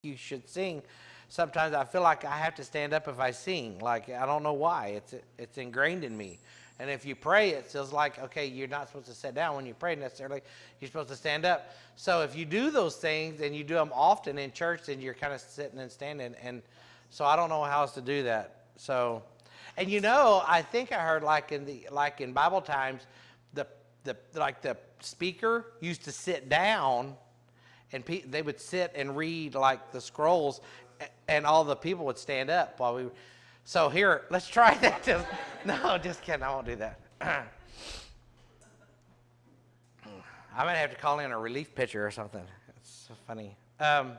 you should sing, sometimes I feel like I have to stand up if I sing. Like, I don't know why. It's ingrained in me. And if you pray, it feels like, okay, you're not supposed to sit down when you pray necessarily. You're supposed to stand up. So if you do those things and you do them often in church, then you're kind of sitting and standing. And so I don't know how else to do that. So, and I think I heard like in Bible times, the speaker used to sit down, and they would sit and read like the scrolls, and all the people would stand up while we. So here, let's try that. Just kidding. I won't do that. I might have to call in a relief pitcher or something. It's so funny. A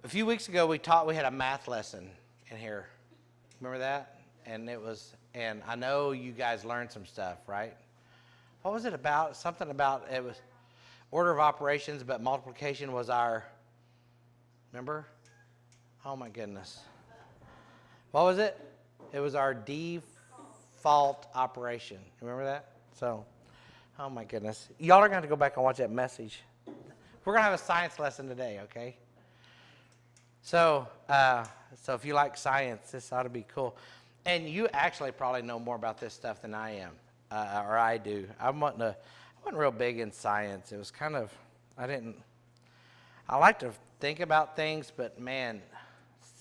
few weeks ago, we had a math lesson in here. Remember that? And I know you guys learned some stuff, right? What was it about? Something about, it was order of operations, but multiplication was remember? Oh my goodness. What was it? It was our default operation. Remember that? So, oh my goodness. Y'all are going to have to go back and watch that message. We're going to have a science lesson today, okay? So if you like science, this ought to be cool. And you actually probably know more about this stuff than I am, or I do. I wasn't real big in science. It was kind of, I like to think about things, but man,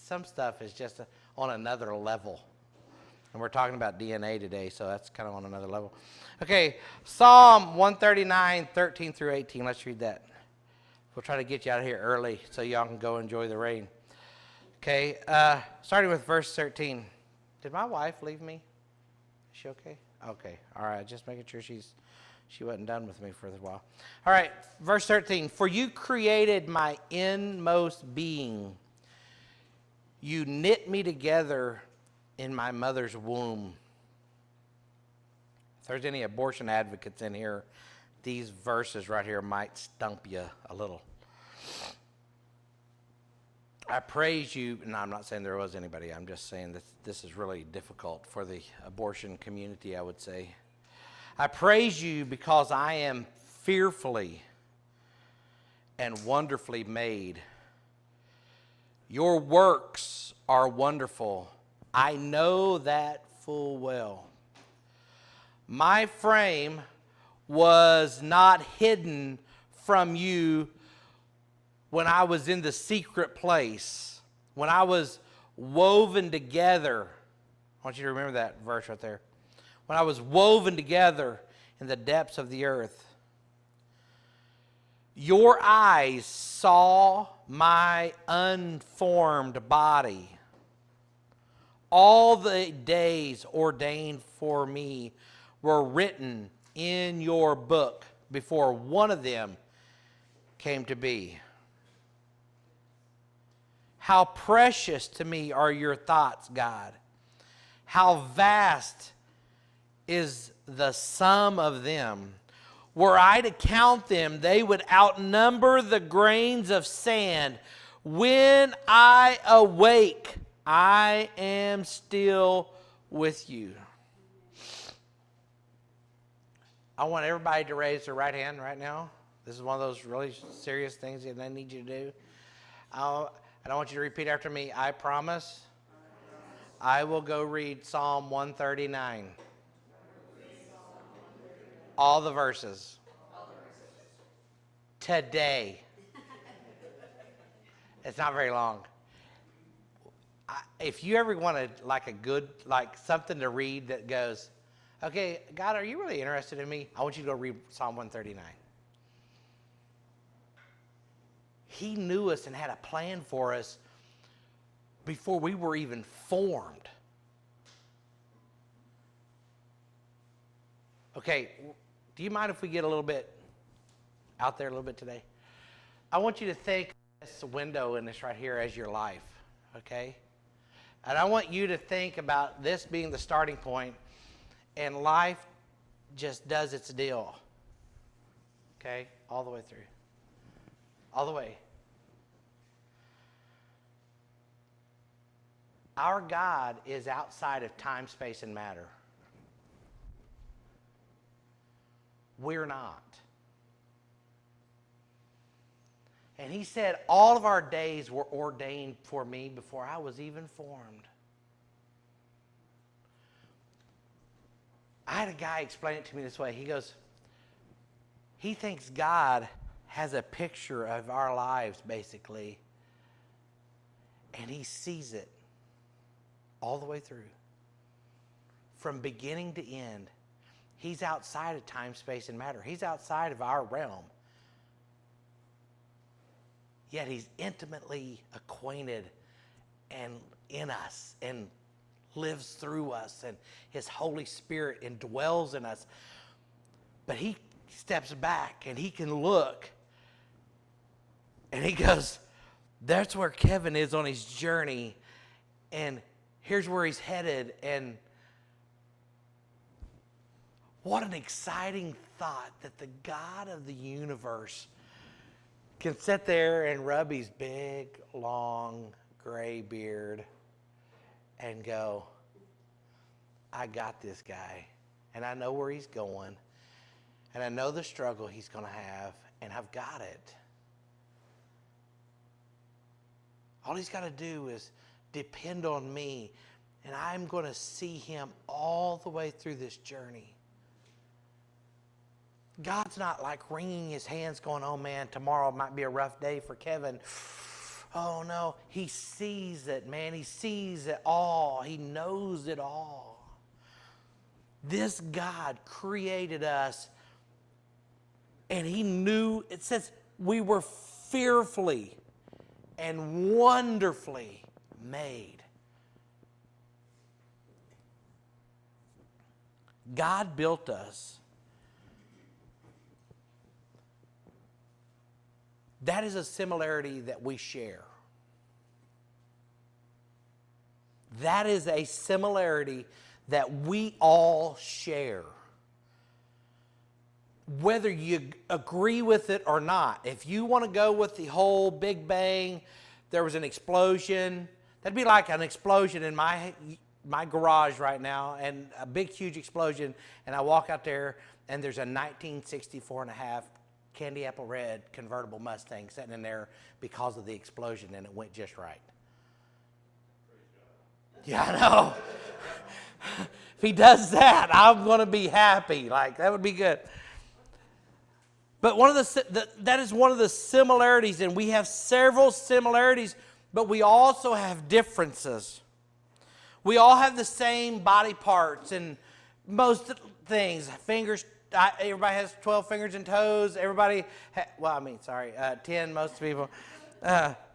some stuff is just on another level. And we're talking about DNA today, so that's kind of on another level. Okay, Psalm 139, 13 through 18. Let's read that. We'll try to get you out of here early so y'all can go enjoy the rain. Okay, starting with verse 13. Did my wife leave me? Is she okay? Okay, all right, just making sure she wasn't done with me for a while. All right, verse 13. For you created my inmost being. You knit me together in my mother's womb. If there's any abortion advocates in here, these verses right here might stump you a little. I praise you. No, I'm not saying there was anybody. I'm just saying that this is really difficult for the abortion community, I would say. I praise you because I am fearfully and wonderfully made. Your works are wonderful. I know that full well. My frame was not hidden from you when I was in the secret place, when I was woven together. I want you to remember that verse right there. When I was woven together in the depths of the earth. Your eyes saw my unformed body. All the days ordained for me were written in your book before one of them came to be. How precious to me are your thoughts, God. How vast is the sum of them. Were I to count them, they would outnumber the grains of sand. When I awake, I am still with you. I want everybody to raise their right hand right now. This is one of those really serious things that I need you to do. And I want you to repeat after me. I promise I will go read Psalm 139. All the verses. Today. It's not very long. If you ever want something to read that goes, okay, God, are you really interested in me? I want you to go read Psalm 139. He knew us and had a plan for us before we were even formed. Okay, do you mind if we get a little bit out there a little bit today? I want you to think of this window in this right here as your life, okay? And I want you to think about this being the starting point, and life just does its deal, okay? All the way through. All the way. Our God is outside of time, space, and matter. We're not. And he said, all of our days were ordained for me before I was even formed. I had a guy explain it to me this way. He goes, he thinks God has a picture of our lives, basically, and he sees it all the way through. From beginning to end. He's outside of time, space, and matter. He's outside of our realm. Yet he's intimately acquainted and in us and lives through us, and his Holy Spirit indwells in us. But he steps back and he can look and he goes, that's where Kevin is on his journey, and here's where he's headed. And what an exciting thought that the God of the universe can sit there and rub his big, long, gray beard and go, I got this guy, and I know where he's going, and I know the struggle he's going to have, and I've got it. All he's got to do is depend on me, and I'm going to see him all the way through this journey. God's not like wringing his hands going, oh man, tomorrow might be a rough day for Kevin. Oh no, he sees it, man. He sees it all. He knows it all. This God created us, and he knew, it says, we were fearfully and wonderfully made. God built us. That is a similarity that we share. That is a similarity that we all share. Whether you agree with it or not. If you want to go with the whole Big Bang, there was an explosion. That'd be like an explosion in my garage right now, and a big, huge explosion, and I walk out there, and there's a 1964 and a half candy apple red convertible Mustang sitting in there because of the explosion, and it went just right. Yeah, I know. If he does that, I'm going to be happy. Like, that would be good. But that is one of the similarities, and we have several similarities, but we also have differences. We all have the same body parts and most things, fingers. Everybody has 12 fingers and toes. 10, most people.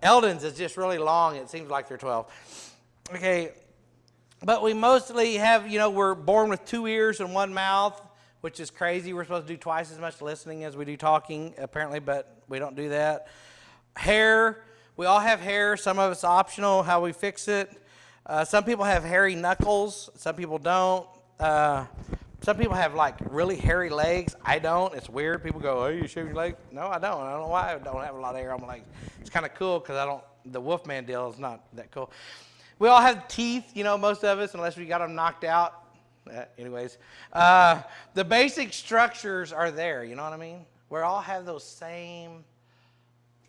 Eldon's is just really long. It seems like they're 12. Okay, but we mostly have, we're born with 2 ears and 1 mouth, which is crazy. We're supposed to do twice as much listening as we do talking, apparently, but we don't do that. Hair, we all have hair. Some of it's optional, how we fix it. Some people have hairy knuckles. Some people don't. Some people have like really hairy legs. I don't. It's weird. People go, oh, you shave your leg? No, I don't. I don't know why I don't have a lot of hair on my legs. It's kind of cool because the Wolfman deal is not that cool. We all have teeth, most of us, unless we got them knocked out. Anyways, the basic structures are there. You know what I mean? We all have those same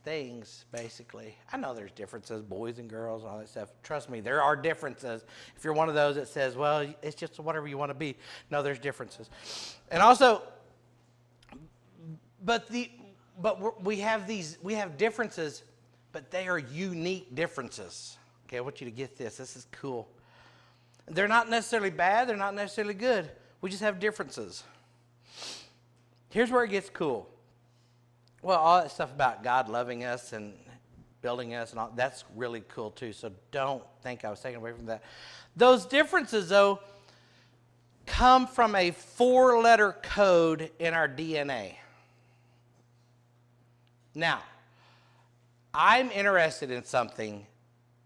things, basically. I know there's differences, boys and girls, all that stuff. Trust me, there are differences. If you're one of those that says, well, it's just whatever you want to be. No, there's differences. And also, we have differences, but they are unique differences. Okay, I want you to get this. This is cool. They're not necessarily bad. They're not necessarily good. We just have differences. Here's where it gets cool. Well, all that stuff about God loving us and building us, and all, that's really cool too. So don't think I was taking away from that. Those differences, though, come from a 4-letter code in our DNA. Now, I'm interested in something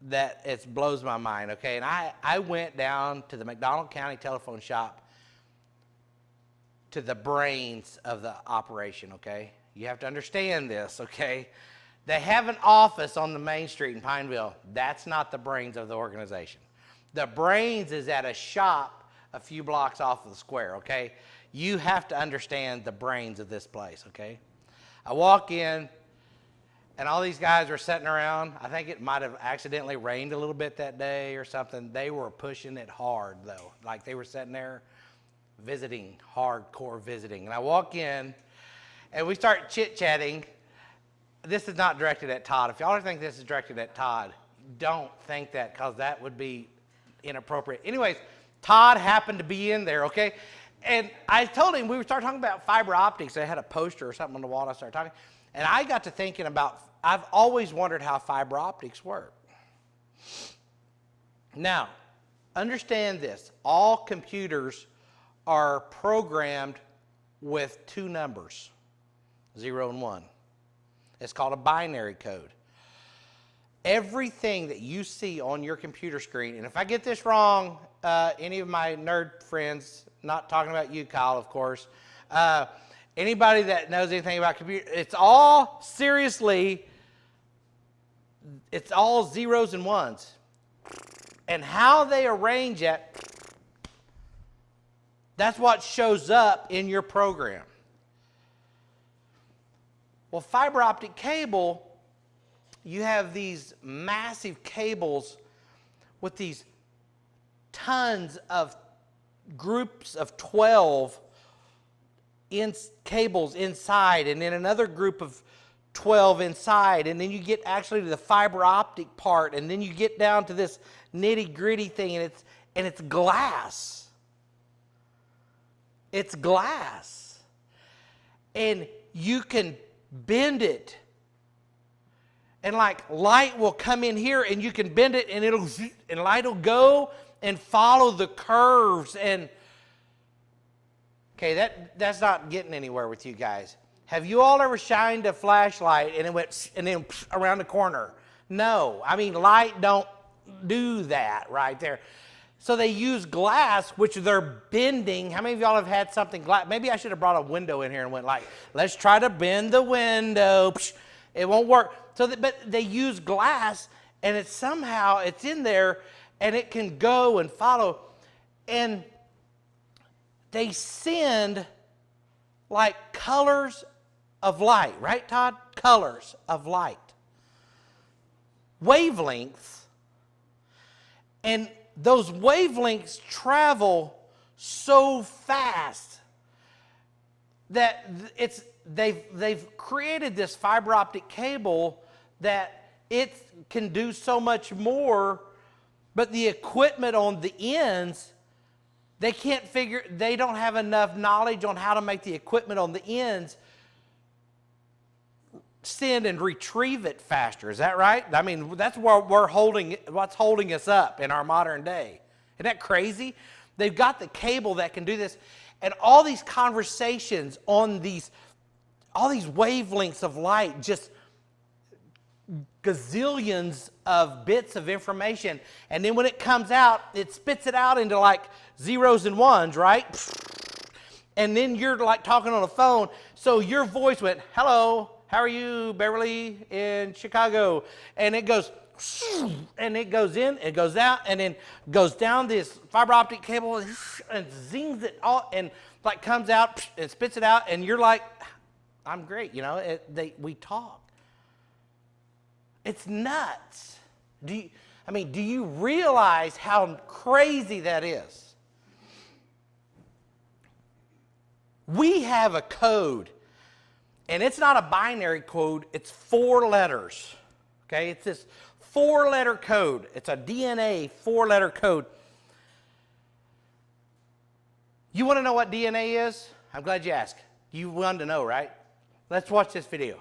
that it blows my mind, okay? And I went down to the McDonald County telephone shop to the brains of the operation, okay? You have to understand this, okay? They have an office on the main street in Pineville. That's not the brains of the organization. The brains is at a shop a few blocks off of the square, okay? You have to understand the brains of this place, okay? I walk in, And all these guys were sitting around. I think it might have accidentally rained a little bit that day or something. They were pushing it hard, though. Like they were sitting there visiting, hardcore visiting. And I walk in, and we start chit-chatting. This is not directed at Todd. If y'all think this is directed at Todd, don't think that, because that would be inappropriate. Anyways, Todd happened to be in there, okay? And I told him, we started talking about fiber optics. I had a poster or something on the wall, and I started talking. And I got to thinking about, I've always wondered how fiber optics work. Now, understand this. All computers are programmed with two numbers, 0 and 1. It's called a binary code. Everything that you see on your computer screen, and if I get this wrong, any of my nerd friends, not talking about you, Kyle, of course, anybody that knows anything about computer, it's all seriously, it's all zeros and ones. And how they arrange it, that's what shows up in your program. Well, fiber optic cable, you have these massive cables with these tons of groups of 12 cables inside, and then another group of 12 inside, and then you get actually to the fiber optic part, and then you get down to this nitty gritty thing, and it's glass. It's glass. And you can bend it. And like light will come in here, and you can bend it, and light will go and follow the curves. And okay, that's not getting anywhere with you guys. Have you all ever shined a flashlight and it went and then around the corner? No. I mean, light don't do that right there. So they use glass, which they're bending. How many of y'all have had something glass? Maybe I should have brought a window in here and went like, let's try to bend the window. It won't work. But they use glass, and it's in there, and it can go and follow. And they send like colors of light, right, Todd? Colors of light. Wavelengths. And those wavelengths travel so fast that they've created this fiber optic cable that it can do so much more, but the equipment on the ends, they don't have enough knowledge on how to make the equipment on the ends send and retrieve it faster. Is that right? I mean, that's what's holding us up in our modern day. Isn't that crazy? They've got the cable that can do this, and all these conversations on all these wavelengths of light, just gazillions of bits of information, and then when it comes out, it spits it out into like zeros and ones, right? And then you're like talking on the phone, so your voice went, hello, how are you, Beverly in Chicago? And it goes, and it goes in, it goes out, and then goes down this fiber optic cable and zings it all, and like comes out and spits it out, and you're like, I'm great, you know, we talk. It's nuts. Do you realize how crazy that is? We have a code, and it's not a binary code, it's 4 letters. Okay, it's this 4-letter code. It's a DNA 4-letter code. You want to know what DNA is? I'm glad you asked. You wanted to know, right? Let's watch this video.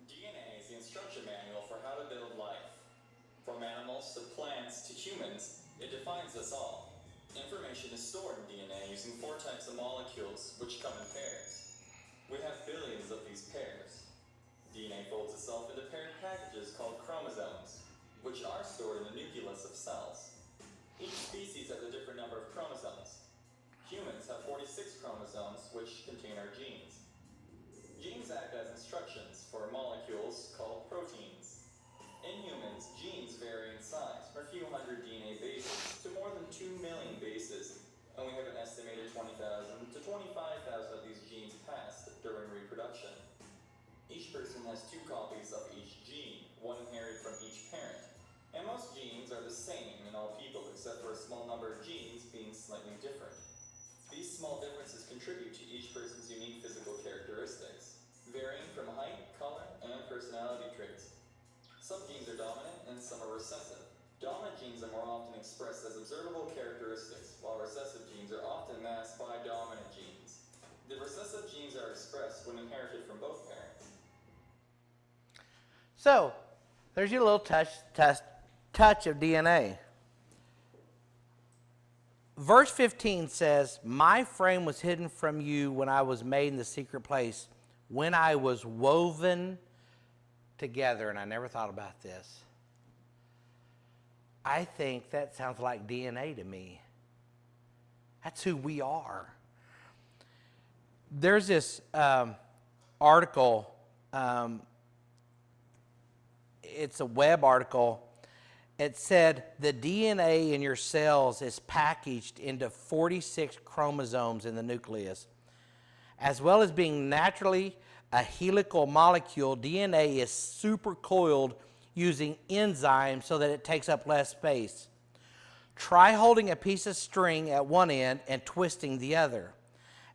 DNA is the instruction manual for how to build life. From animals to plants to humans, it defines us all. Information is stored in DNA using 4 types of molecules, which come in pairs. We have billions of these pairs. DNA folds itself into paired packages called chromosomes, which are stored in the nucleus of cells. Each species has a different number of chromosomes. Humans have 46 chromosomes, which contain our genes. Genes act as instructions for molecules called proteins. In humans, genes vary in size from a few hundred DNA bases to more than 2 million bases, and we have an estimated 20,000 to 25,000 of these genes passed during reproduction. reproduction. Each person has 2 copies of each gene, one inherited from each parent. And most genes are the same in all people, except for a small number of genes being slightly different. These small differences contribute to each person's unique physical characteristics, varying from height, color, and personality traits. Some genes are dominant and some are recessive. Dominant genes are more often expressed as observable characteristics, while recessive genes are often masked by dominant genes. The recessive genes are expressed when inherited from both parents. So, there's your little touch of DNA. Verse 15 says, "My frame was hidden from you when I was made in the secret place, when I was woven together." And I never thought about this. I think that sounds like DNA to me. That's who we are. There's this article, it's a web article. It said the DNA in your cells is packaged into 46 chromosomes in the nucleus. As well as being naturally a helical molecule, DNA is supercoiled using enzymes so that it takes up less space. Try holding a piece of string at one end and twisting the other.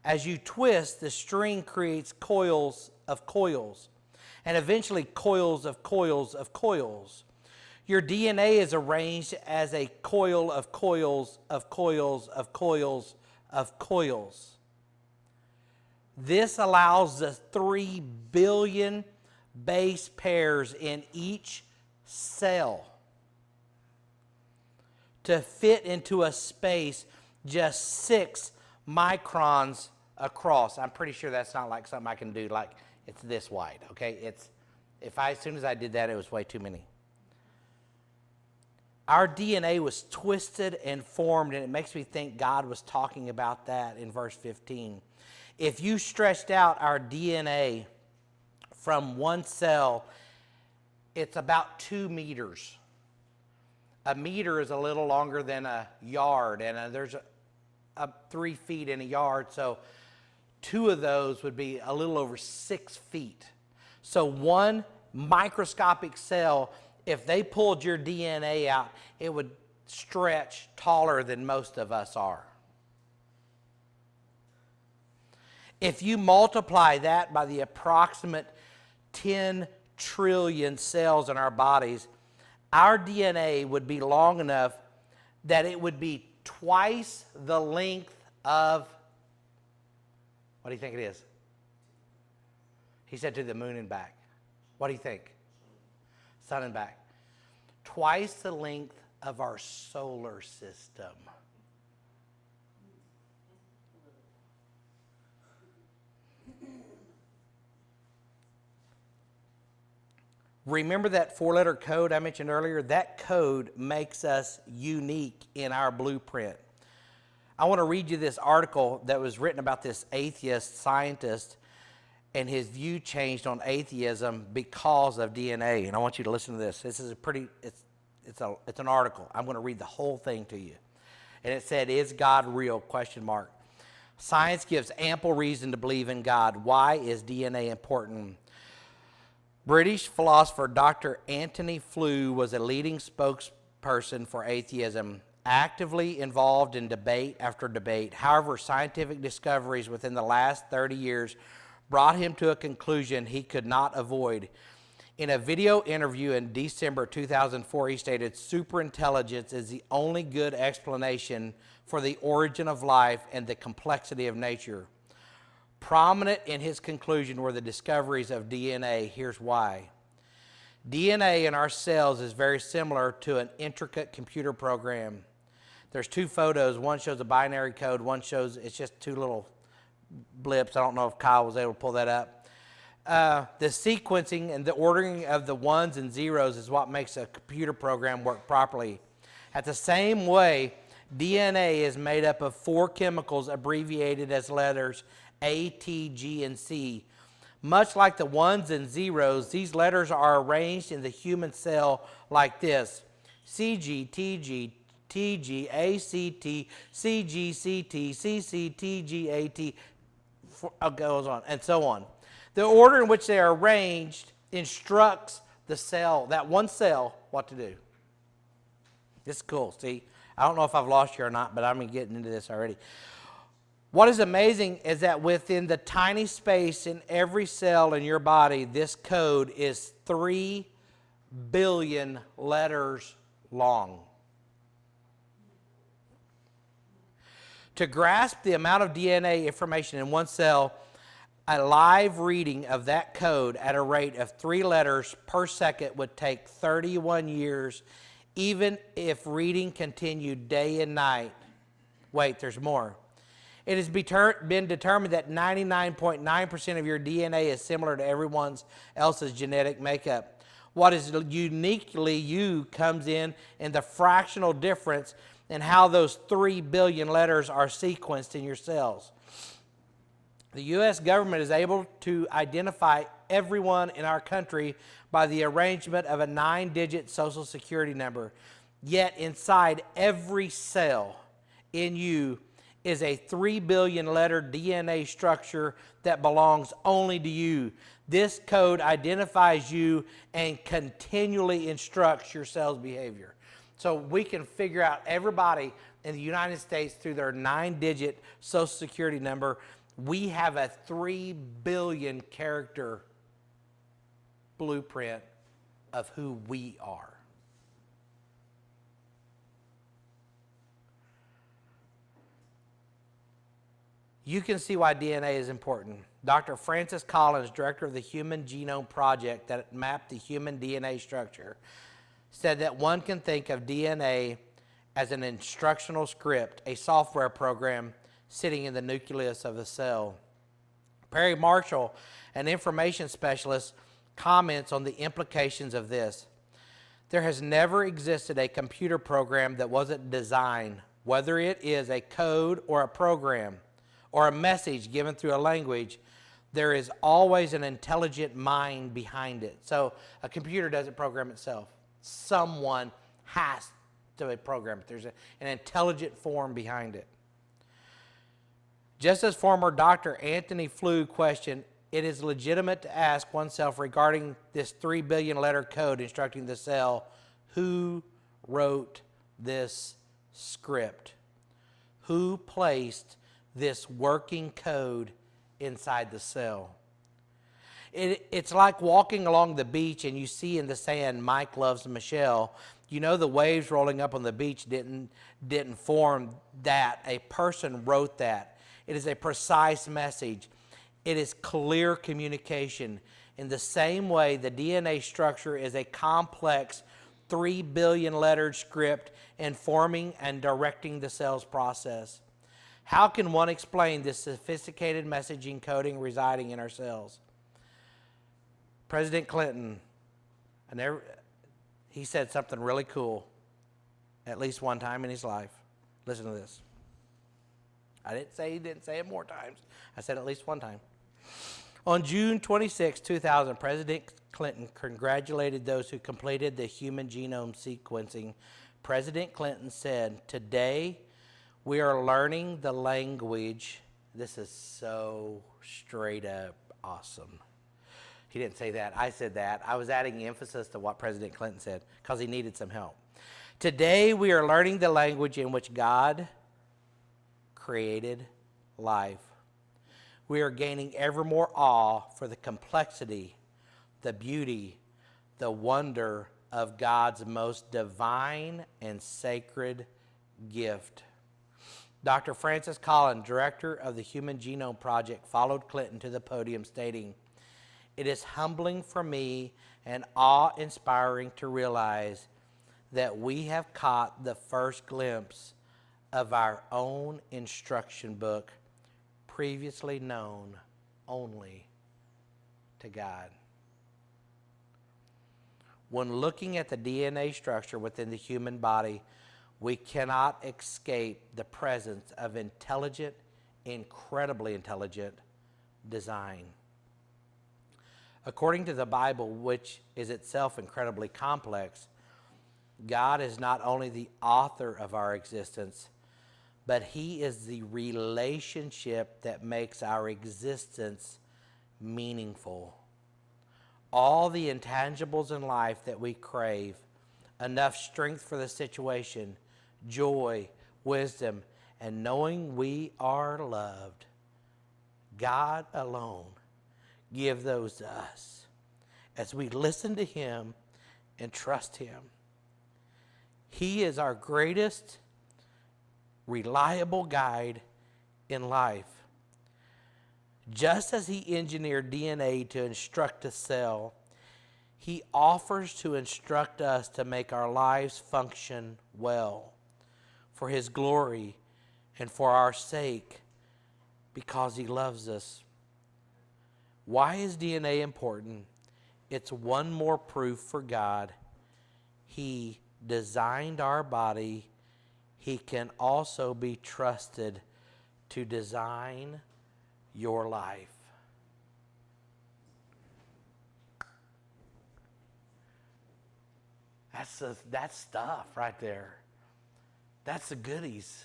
As you twist, the string creates coils of coils, and eventually coils of coils of coils. Your DNA is arranged as a coil of coils of coils of coils of coils. This allows the 3 billion base pairs in each cell to fit into a space just 6 microns across. I'm pretty sure that's not like something I can do like it's this wide, okay? As soon as I did that, it was way too many. Our DNA was twisted and formed, and it makes me think God was talking about that in verse 15. If you stretched out our DNA from one cell, it's about 2 meters. A meter is a little longer than a yard, and there's 3 feet in a yard, so 2 of those would be a little over 6 feet. So one microscopic cell, if they pulled your DNA out, it would stretch taller than most of us are. If you multiply that by the approximate 10 trillion cells in our bodies, our DNA would be long enough that it would be twice the length of, what do you think it is? He said to the moon and back. What do you think? Sun and back. Twice the length of our solar system. Remember that 4-letter code I mentioned earlier? That code makes us unique in our blueprint. I want to read you this article that was written about this atheist scientist, and his view changed on atheism because of DNA. And I want you to listen to this. This is it's an article. I'm going to read the whole thing to you. And it said, "Is God real? ? Science gives ample reason to believe in God. Why is DNA important?" British philosopher Dr. Antony Flew was a leading spokesperson for atheism, actively involved in debate after debate. However, scientific discoveries within the last 30 years brought him to a conclusion he could not avoid. In a video interview in December 2004, he stated, "Superintelligence is the only good explanation for the origin of life and the complexity of nature." Prominent in his conclusion were the discoveries of DNA. Here's why. DNA in our cells is very similar to an intricate computer program. There's 2 photos. One shows a binary code. One shows it's just 2 little blips. I don't know if Kyle was able to pull that up. The sequencing and the ordering of the ones and zeros is what makes a computer program work properly. At the same way, DNA is made up of 4 chemicals abbreviated as letters A, T, G, and C. Much like the ones and zeros, these letters are arranged in the human cell like this: CG, TG, TG, ACT, CG, CT, CC, TG, AT, goes on, and so on. The order in which they are arranged instructs the cell, that one cell, what to do. This is cool. See, I don't know if I've lost you or not, but I'm getting into this already. What is amazing is that within the tiny space in every cell in your body, this code is 3 billion letters long. To grasp the amount of DNA information in one cell, a live reading of that code at a rate of 3 letters per second would take 31 years, even if reading continued day and night. Wait, there's more. It has been determined that 99.9% of your DNA is similar to everyone else's genetic makeup. What is uniquely you comes in the fractional difference in how those 3 billion letters are sequenced in your cells. The U.S. government is able to identify everyone in our country by the arrangement of a 9-digit social security number. Yet inside every cell in you is a 3 billion letter DNA structure that belongs only to you. This code identifies you and continually instructs your cell's behavior. So we can figure out everybody in the United States through their 9-digit social security number. We have a 3 billion character blueprint of who we are. You can see why DNA is important. Dr. Francis Collins, director of the Human Genome Project that mapped the human DNA structure, said that one can think of DNA as an instructional script, a software program sitting in the nucleus of a cell. Perry Marshall, an information specialist, comments on the implications of this. There has never existed a computer program that wasn't designed, whether it is a code or a program or a message given through a language, there is always an intelligent mind behind it. So a computer doesn't program itself. Someone has to program it. There's an intelligent form behind it. Just as former Dr. Anthony Flew questioned, it is legitimate to ask oneself regarding this 3 billion letter code instructing the cell, who wrote this script? Who placed this working code inside the cell? It's like walking along the beach and you see in the sand, Mike loves Michelle. You know the waves rolling up on the beach didn't form that. A person wrote that. It is a precise message. It is clear communication. In the same way, the DNA structure is a complex 3 billion lettered script informing and directing the cell's process. How can one explain this sophisticated messaging coding residing in our cells? President Clinton, he said something really cool at least one time in his life. Listen to this. I didn't say he didn't say it more times. I said at least one time. On June 26, 2000, President Clinton congratulated those who completed the human genome sequencing. President Clinton said, "Today, we are learning the language." This is so straight up awesome. He didn't say that. I said that. I was adding emphasis to what President Clinton said because he needed some help. Today, we are learning the language in which God created life. We are gaining ever more awe for the complexity, the beauty, the wonder of God's most divine and sacred gift. Dr. Francis Collins, director of the Human Genome Project, followed Clinton to the podium stating, "It is humbling for me and awe-inspiring to realize that we have caught the first glimpse of our own instruction book, previously known only to God." When looking at the DNA structure within the human body, we cannot escape the presence of intelligent, incredibly intelligent design. According to the Bible, which is itself incredibly complex, God is not only the author of our existence, but He is the relationship that makes our existence meaningful. All the intangibles in life that we crave, enough strength for the situation, joy, wisdom, and knowing we are loved. God alone give those to us as we listen to Him and trust Him. He is our greatest reliable guide in life. Just as He engineered DNA to instruct a cell, He offers to instruct us to make our lives function well for His glory and for our sake, because He loves us. Why is DNA important? It's one more proof for God. He designed our body. He can also be trusted to design your life. That's stuff right there. That's the goodies.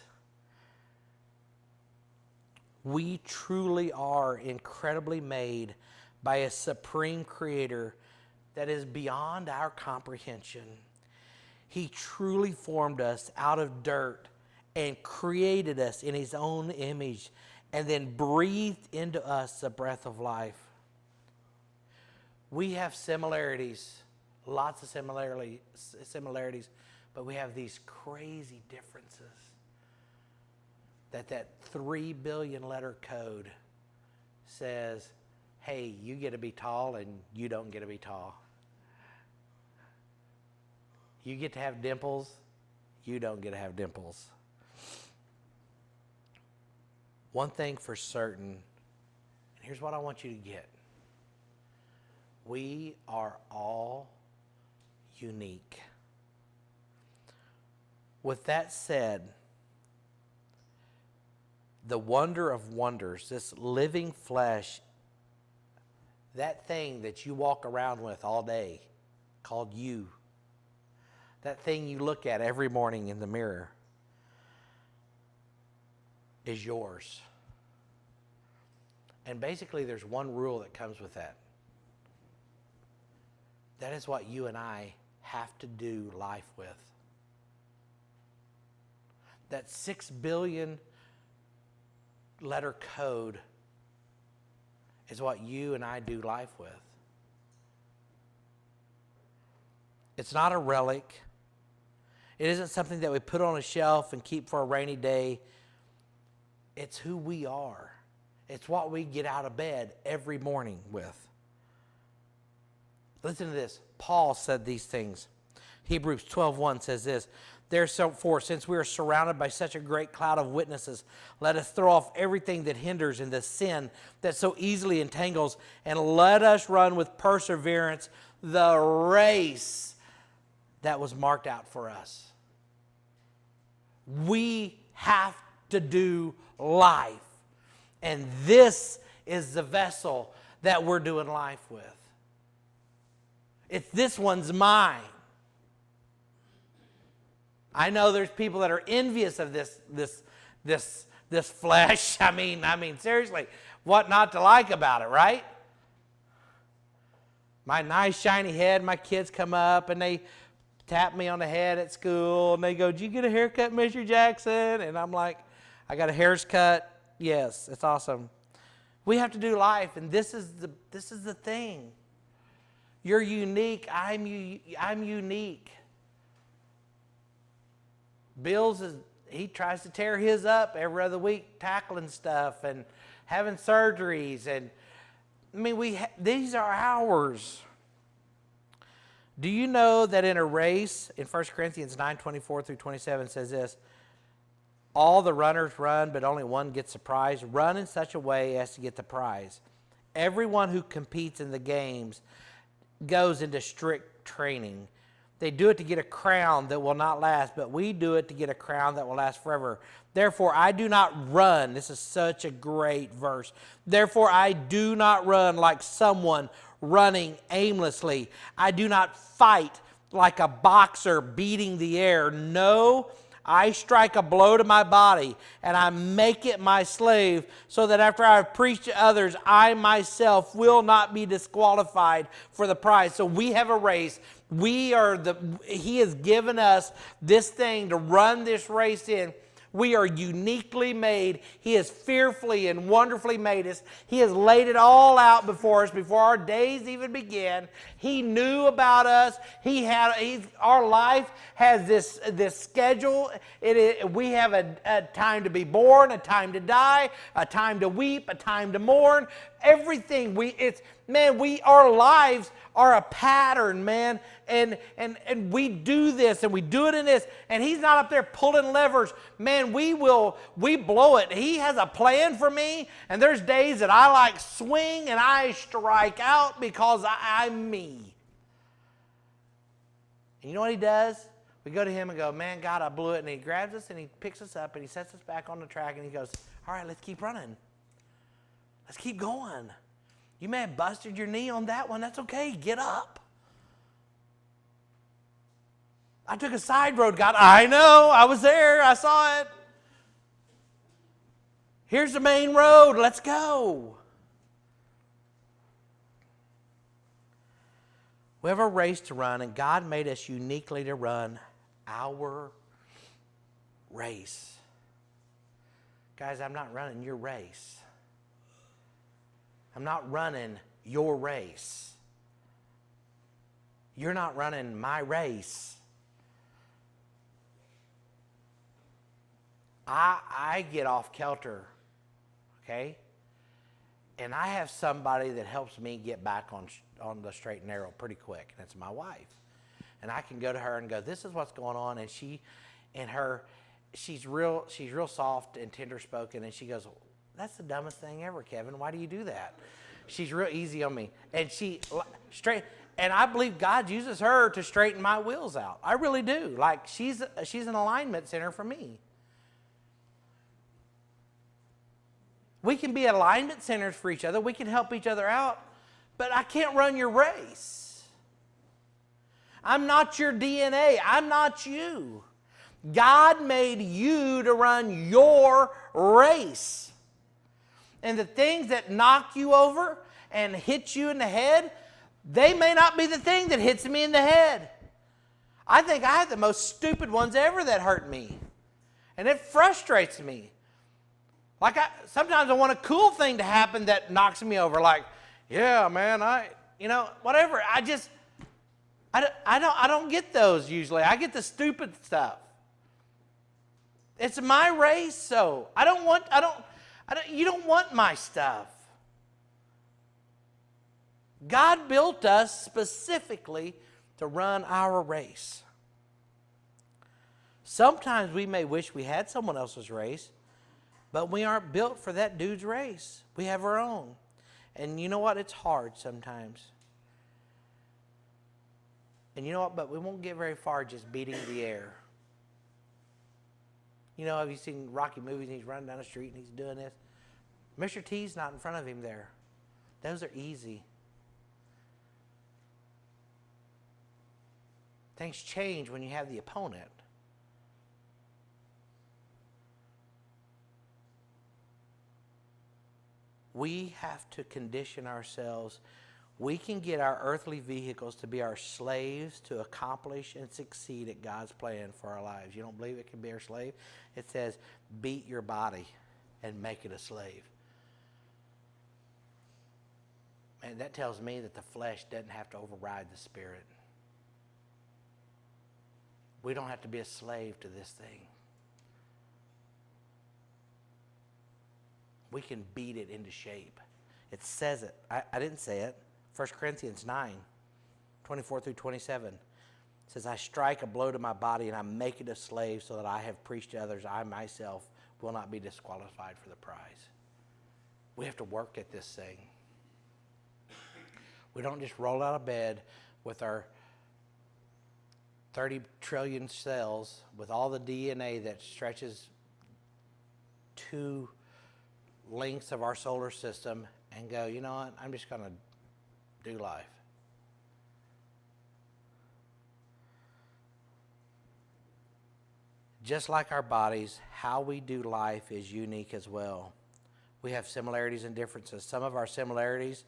We truly are incredibly made by a supreme creator that is beyond our comprehension. He truly formed us out of dirt and created us in His own image and then breathed into us the breath of life. We have similarities, lots of similarities, but we have these crazy differences. That 3 billion letter code says, hey, you get to be tall and you don't get to be tall. You get to have dimples, you don't get to have dimples. One thing for certain, and here's what I want you to get. We are all unique. With that said, the wonder of wonders, this living flesh, that thing that you walk around with all day called you, that thing you look at every morning in the mirror, is yours. And basically there's one rule that comes with that. That is what you and I have to do life with. That 6 billion letter code is what you and I do life with. It's not a relic. It isn't something that we put on a shelf and keep for a rainy day. It's who we are. It's what we get out of bed every morning with. Listen to this. Paul said these things. Hebrews 12:1 says this. Therefore, since we are surrounded by such a great cloud of witnesses, let us throw off everything that hinders and the sin that so easily entangles, and let us run with perseverance the race that was marked out for us. We have to do life. And this is the vessel that we're doing life with. This one's mine. I know there's people that are envious of this flesh. I mean, seriously, what not to like about it, right? My nice shiny head, my kids come up and they tap me on the head at school and they go, "Did you get a haircut, Mr. Jackson?" And I'm like, "I got a haircut." Yes, it's awesome. We have to do life, and this is the thing. You're unique. I'm unique. He tries to tear his up every other week, tackling stuff and having surgeries, and I mean these are ours. Do you know that in a race, in 1 Corinthians 9:24-27 says this, all the runners run, but only one gets the prize. Run in such a way as to get the prize. Everyone who competes in the games goes into strict training. They do it to get a crown that will not last, but we do it to get a crown that will last forever. Therefore, I do not run. This is such a great verse. Therefore, I do not run like someone running aimlessly. I do not fight like a boxer beating the air. No, I strike a blow to my body and I make it my slave so that after I have preached to others, I myself will not be disqualified for the prize. So we have a race. He has given us this thing to run this race in. We are uniquely made. He has fearfully and wonderfully made us. He has laid it all out before us before our days even began. He knew about us. Our life has this schedule. We have a time to be born, a time to die, a time to weep, a time to mourn. Everything our lives are a pattern, man. And we do this and we do it in this. And he's not up there pulling levers. Man, we blow it. He has a plan for me. And there's days that I swing and I strike out because I'm me. And you know what he does? We go to him and go, man, God, I blew it. And he grabs us and he picks us up and he sets us back on the track and he goes, all right, let's keep running. Let's keep going. You may have busted your knee on that one. That's okay. Get up. I took a side road, God. I know. I was there. I saw it. Here's the main road. Let's go. We have a race to run, and God made us uniquely to run our race. Guys, I'm not running your race. I'm not running your race. You're not running my race. I get off kilter, okay? And I have somebody that helps me get back on the straight and narrow pretty quick, and that's my wife. And I can go to her and go, this is what's going on, and she's real soft and tender spoken, and she goes, that's the dumbest thing ever, Kevin. Why do you do that? She's real easy on me. And and I believe God uses her to straighten my wheels out. I really do. She's an alignment center for me. We can be alignment centers for each other. We can help each other out. But I can't run your race. I'm not your DNA. I'm not you. God made you to run your race. And the things that knock you over and hit you in the head, they may not be the thing that hits me in the head. I think I had the most stupid ones ever that hurt me. And it frustrates me. Sometimes I want a cool thing to happen that knocks me over. Yeah, man, whatever. I don't get those usually. I get the stupid stuff. It's my race, so you don't want my stuff. God built us specifically to run our race. Sometimes we may wish we had someone else's race, but we aren't built for that dude's race. We have our own. And you know what? It's hard sometimes. And you know what? But we won't get very far just beating the air. Have you seen Rocky movies and he's running down the street and he's doing this? Mr. T's not in front of him there. Those are easy. Things change when you have the opponent. We have to condition ourselves. We can get our earthly vehicles to be our slaves to accomplish and succeed at God's plan for our lives. You don't believe it can be our slave? It says, beat your body and make it a slave. And that tells me that the flesh doesn't have to override the spirit. We don't have to be a slave to this thing. We can beat it into shape. It says it. I didn't say it. 1 Corinthians 9, 24 through 27 says, I strike a blow to my body and I make it a slave so that I have preached to others. I myself will not be disqualified for the prize. We have to work at this thing. We don't just roll out of bed with our 30 trillion cells with all the DNA that stretches 2 lengths of our solar system and go, you know what, I'm just going to do life. Just like our bodies, how we do life is unique as well. We have similarities and differences. Some of our similarities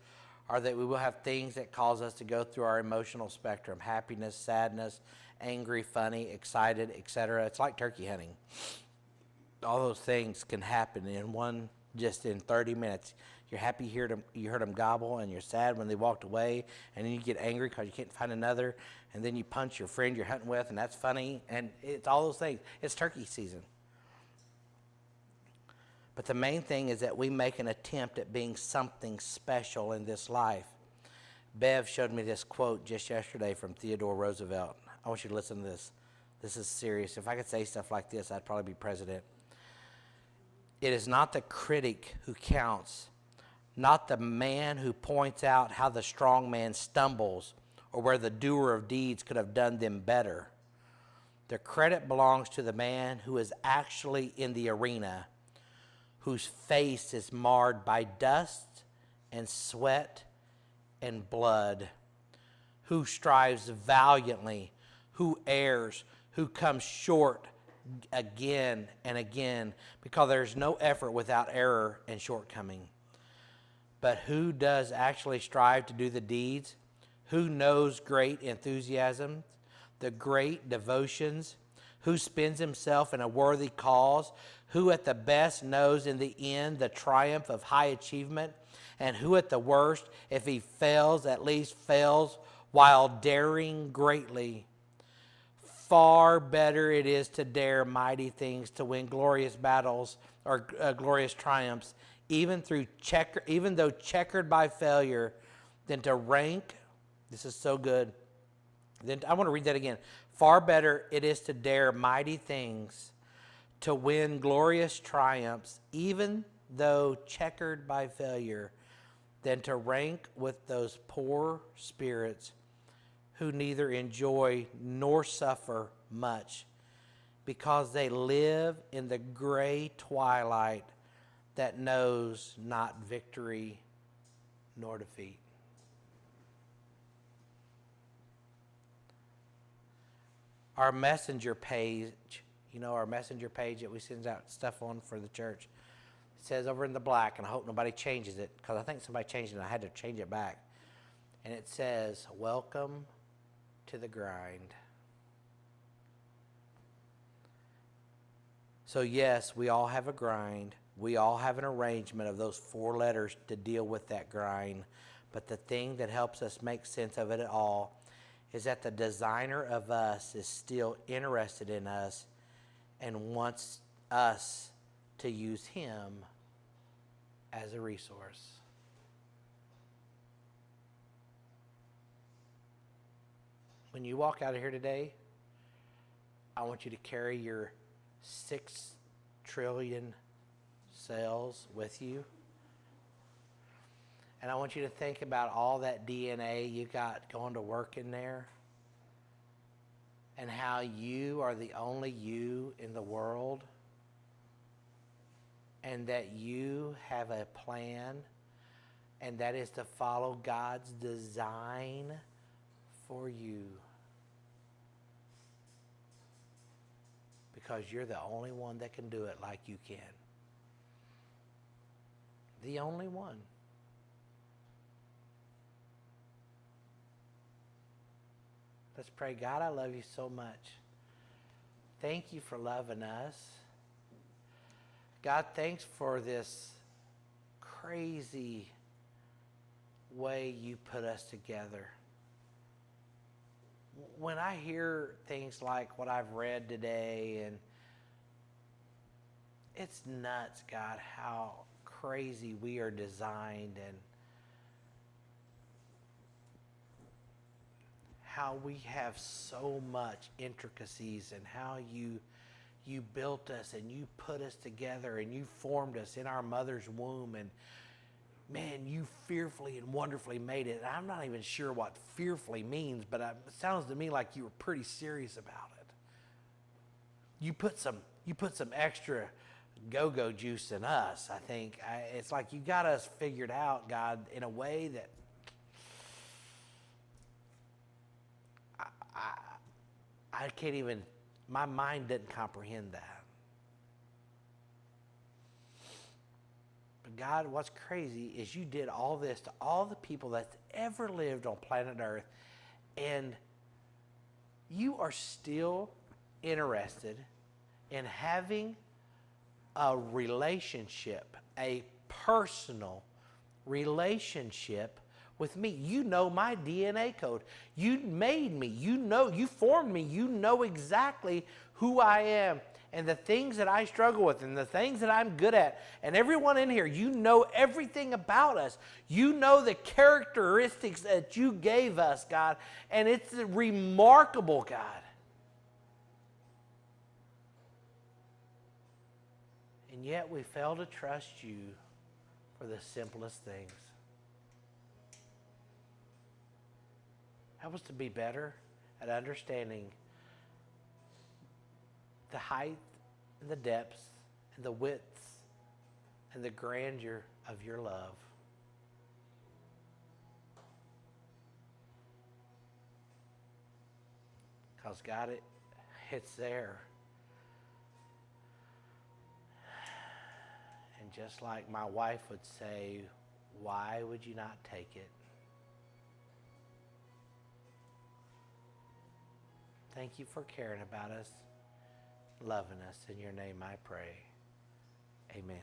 are that we will have things that cause us to go through our emotional spectrum: happiness, sadness, angry, funny, excited, etc. It's like turkey hunting. All those things can happen just in 30 minutes. You're happy you heard them gobble, and you're sad when they walked away, and then you get angry because you can't find another, and then you punch your friend you're hunting with, and that's funny, and it's all those things. It's turkey season. But the main thing is that we make an attempt at being something special in this life. Bev showed me this quote just yesterday from Theodore Roosevelt. I want you to listen to this. This is serious. If I could say stuff like this, I'd probably be president. It is not the critic who counts, not the man who points out how the strong man stumbles or where the doer of deeds could have done them better. The credit belongs to the man who is actually in the arena, whose face is marred by dust and sweat and blood, who strives valiantly, who errs, who comes short again and again, because there's no effort without error and shortcoming. But who does actually strive to do the deeds? Who knows great enthusiasm, the great devotions? Who spends himself in a worthy cause? Who at the best knows in the end the triumph of high achievement? And who at the worst, if he fails, at least fails while daring greatly? Far better it is to dare mighty things, to win glorious battles or glorious triumphs, even though checkered by failure, than to rank. This is so good. Then I want to read that again. Far better it is to dare mighty things, to win glorious triumphs, even though checkered by failure, than to rank with those poor spirits who neither enjoy nor suffer much, because they live in the gray twilight that knows not victory nor defeat. Our messenger page, our messenger page that we send out stuff on for the church, it says over in the black, and I hope nobody changes it, because I think somebody changed it and I had to change it back. And it says, "Welcome to the grind." So yes, we all have a grind. We all have an arrangement of those 4 letters to deal with that grind. But the thing that helps us make sense of it all is that the designer of us is still interested in us and wants us to use him as a resource. When you walk out of here today, I want you to carry your 6 trillion cells with you. And I want you to think about all that DNA you got going to work in there, and how you are the only you in the world, and that you have a plan, and that is to follow God's design for you. Because you're the only one that can do it like you can. The only one. Let's pray. God, I love you so much. Thank you for loving us. God, thanks for this crazy way you put us together. When I hear things like what I've read today, and it's nuts, God, how crazy we are designed, and how we have so much intricacies, and how you built us and you put us together and you formed us in our mother's womb, and man, you fearfully and wonderfully made it. And I'm not even sure what fearfully means, but it sounds to me like you were pretty serious about it. You put some extra go-go juice in us, I think. It's like you got us figured out, God, in a way that I can't even My mind didn't comprehend that. But God, what's crazy is you did all this to all the people that's ever lived on planet Earth, and you are still interested in having a relationship, a personal relationship with me. You know my DNA code. You made me. You know, you formed me. You know exactly who I am and the things that I struggle with and the things that I'm good at. And everyone in here, you know everything about us. You know the characteristics that you gave us, God. And it's remarkable, God. And yet we fail to trust you for the simplest things. Help us to be better at understanding the height and the depths and the widths and the grandeur of your love. Because God, it's there. And just like my wife would say, why would you not take it? Thank you for caring about us, loving us. In your name I pray. Amen.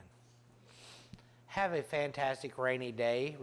Have a fantastic rainy day.